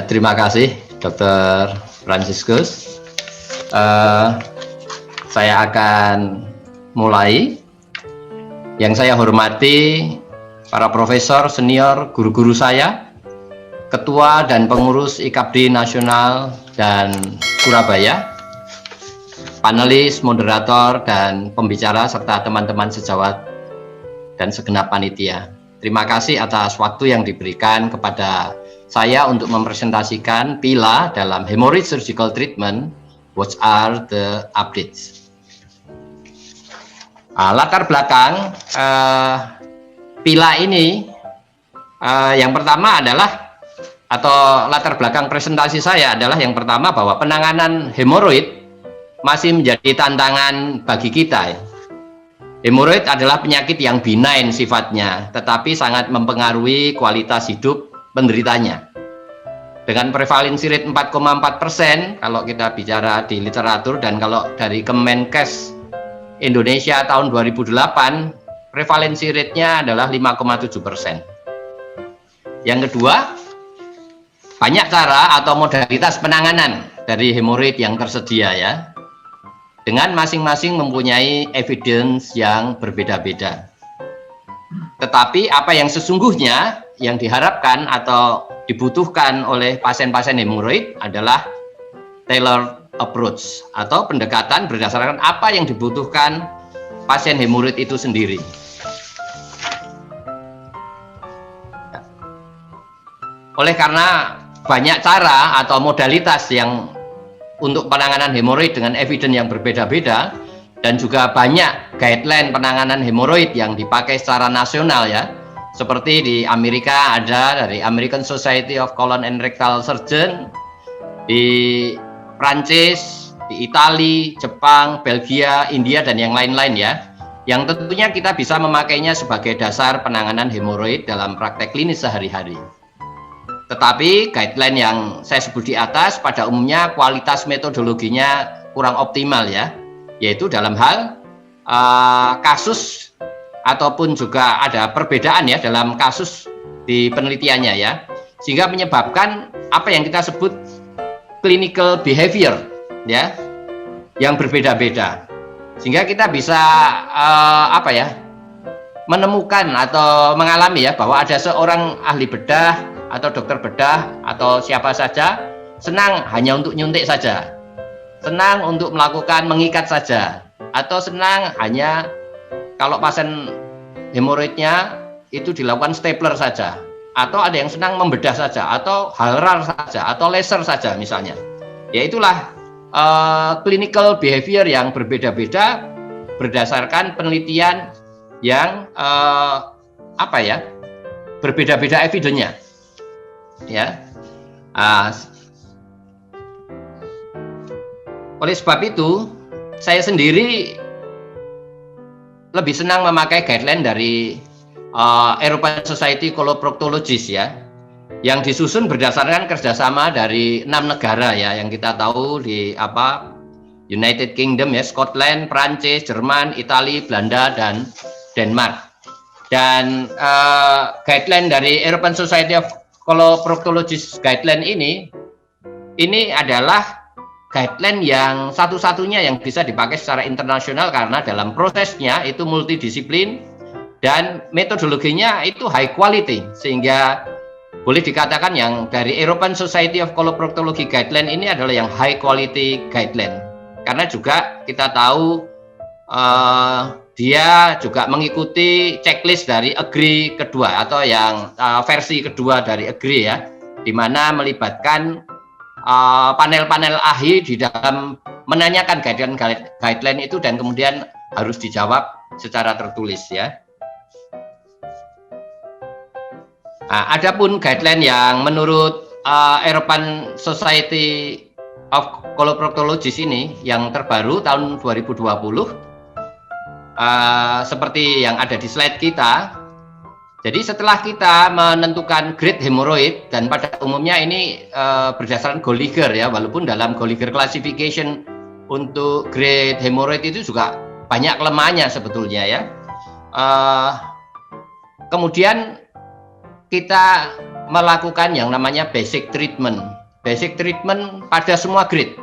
Terima kasih Dr. Franciscus. Saya akan mulai. Yang saya hormati para profesor senior, guru-guru saya, ketua dan pengurus IKABDI Nasional dan Surabaya, panelis, moderator, dan pembicara, serta teman-teman sejawat dan segenap panitia. Terima kasih atas waktu yang diberikan kepada saya untuk mempresentasikan PILA dalam hemorrhage surgical treatment. What are the updates? Latar belakang PILA ini yang pertama adalah, atau latar belakang presentasi saya adalah yang pertama bahwa penanganan hemoroid masih menjadi tantangan bagi kita. Hemoroid adalah penyakit yang benign sifatnya, tetapi sangat mempengaruhi kualitas hidup penderitanya. Dengan prevalensi rate 4,4% kalau kita bicara di literatur, dan kalau dari Kemenkes Indonesia tahun 2008, prevalensi rate-nya adalah 5,7%. Yang kedua, banyak cara atau modalitas penanganan dari hemoroid yang tersedia ya, dengan masing-masing mempunyai evidence yang berbeda-beda. Tetapi apa yang sesungguhnya yang diharapkan atau dibutuhkan oleh pasien-pasien hemoroid adalah tailored approach atau pendekatan berdasarkan apa yang dibutuhkan pasien hemoroid itu sendiri. Oleh karena banyak cara atau modalitas yang untuk penanganan hemoroid dengan evidence yang berbeda-beda, dan juga banyak guideline penanganan hemoroid yang dipakai secara nasional ya, seperti di Amerika ada dari American Society of Colon and Rectal Surgeon, di Prancis, di Italia, Jepang, Belgia, India, dan yang lain-lain ya, yang tentunya kita bisa memakainya sebagai dasar penanganan hemoroid dalam praktek klinis sehari-hari. Tetapi guideline yang saya sebut di atas pada umumnya kualitas metodologinya kurang optimal ya, yaitu dalam hal kasus ataupun juga ada perbedaan ya dalam kasus di penelitiannya ya, sehingga menyebabkan apa yang kita sebut clinical behavior ya yang berbeda-beda, sehingga kita bisa menemukan atau mengalami ya bahwa ada seorang ahli bedah atau dokter bedah atau siapa saja senang hanya untuk nyuntik saja, senang untuk melakukan mengikat saja, atau senang hanya kalau pasien hemoroidnya itu dilakukan stapler saja, atau ada yang senang membedah saja, atau halral saja, atau laser saja misalnya. Ya itulah clinical behavior yang berbeda-beda berdasarkan penelitian yang berbeda-beda evidence-nya. Ya, oleh sebab itu saya sendiri lebih senang memakai guideline dari European Society Coloproctologist ya, yang disusun berdasarkan kerjasama dari 6 negara ya, yang kita tahu di United Kingdom ya, Scotland, Prancis, Jerman, Italia, Belanda, dan Denmark. Dan guideline dari European Society of Coloproctologist guideline ini adalah guideline yang satu-satunya yang bisa dipakai secara internasional, karena dalam prosesnya itu multidisiplin dan metodologinya itu high quality, sehingga boleh dikatakan yang dari European Society of Coloproctology guideline ini adalah yang high quality guideline, karena juga kita tahu dia juga mengikuti checklist dari AGRI kedua atau yang versi kedua dari AGRI ya, di mana melibatkan panel-panel ahli di dalam menanyakan guideline itu, dan kemudian harus dijawab secara tertulis ya. Adapun guideline yang menurut European Society of Coloproctologists ini yang terbaru tahun 2020, seperti yang ada di slide kita. Jadi setelah kita menentukan grade hemoroid, dan pada umumnya ini berdasarkan Gallagher ya, walaupun dalam Gallagher classification untuk grade hemoroid itu juga banyak kelemahannya sebetulnya ya. Kemudian kita melakukan yang namanya basic treatment basic treatment pada semua grade,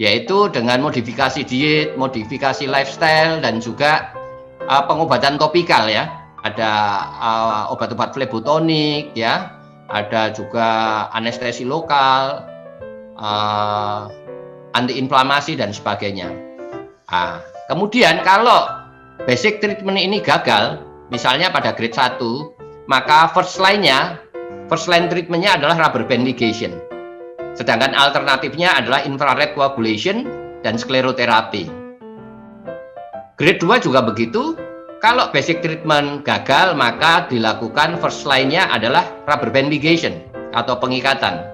yaitu dengan modifikasi diet, modifikasi lifestyle, dan juga pengobatan topikal ya. Ada obat-obat flebotonik ya, ada juga anestesi lokal, antiinflamasi dan sebagainya. Kemudian kalau basic treatment ini gagal, misalnya pada grade 1, maka first line treatmentnya adalah rubber band ligation. Sedangkan alternatifnya adalah infrared coagulation dan skleroterapi. Grade 2 juga begitu. Kalau basic treatment gagal, maka dilakukan first line-nya adalah rubber band ligation atau pengikatan.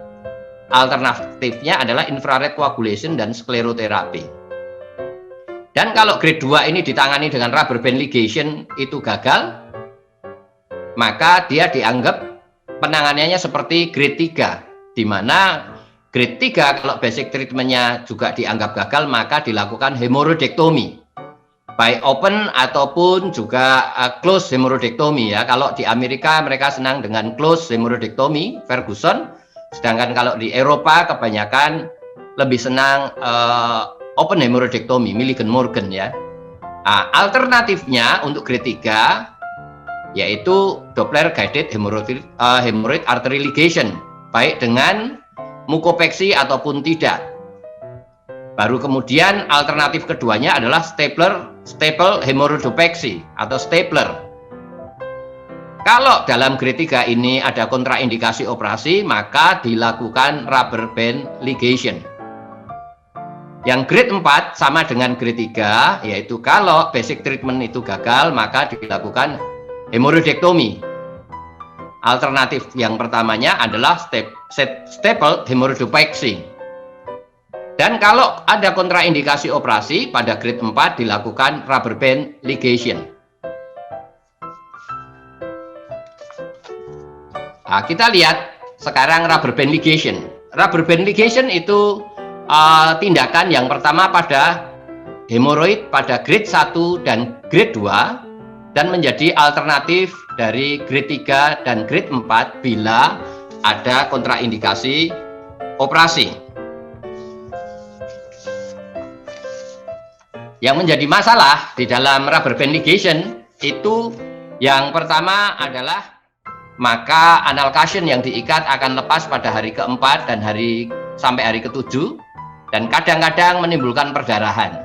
Alternatifnya adalah infrared coagulation dan skleroterapi. Dan kalau grade 2 ini ditangani dengan rubber band ligation itu gagal, maka dia dianggap penanganannya seperti grade 3, di mana grade 3 kalau basic treatmentnya juga dianggap gagal, maka dilakukan hemoroidektomi, baik open ataupun juga close hemoroidektomi ya. Kalau di Amerika mereka senang dengan close hemoroidektomi, Ferguson. Sedangkan kalau di Eropa kebanyakan lebih senang open hemoroidektomi, Milligan Morgan ya. Alternatifnya untuk grade 3 yaitu Doppler guided hemorrhoid artery ligation, baik dengan mukopeksi ataupun tidak. Baru kemudian alternatif keduanya adalah staple hemorrhoidopexy atau stapler. Kalau dalam grade 3 ini ada kontraindikasi operasi, maka dilakukan rubber band ligation. Yang grade 4 sama dengan grade 3, yaitu kalau basic treatment itu gagal, maka dilakukan hemoroidektomi. Alternatif yang pertamanya adalah staple hemorrhoidopexy. Dan kalau ada kontraindikasi operasi, pada grade 4 dilakukan rubber band ligation. Kita lihat sekarang rubber band ligation. Rubber band ligation itu tindakan yang pertama pada hemoroid pada grade 1 dan grade 2, dan menjadi alternatif dari grade 3 dan grade 4 bila ada kontraindikasi operasi. Yang menjadi masalah di dalam rubber band ligation itu yang pertama adalah maka anal cushion yang diikat akan lepas pada hari keempat dan sampai hari ke-7, dan kadang-kadang menimbulkan perdarahan.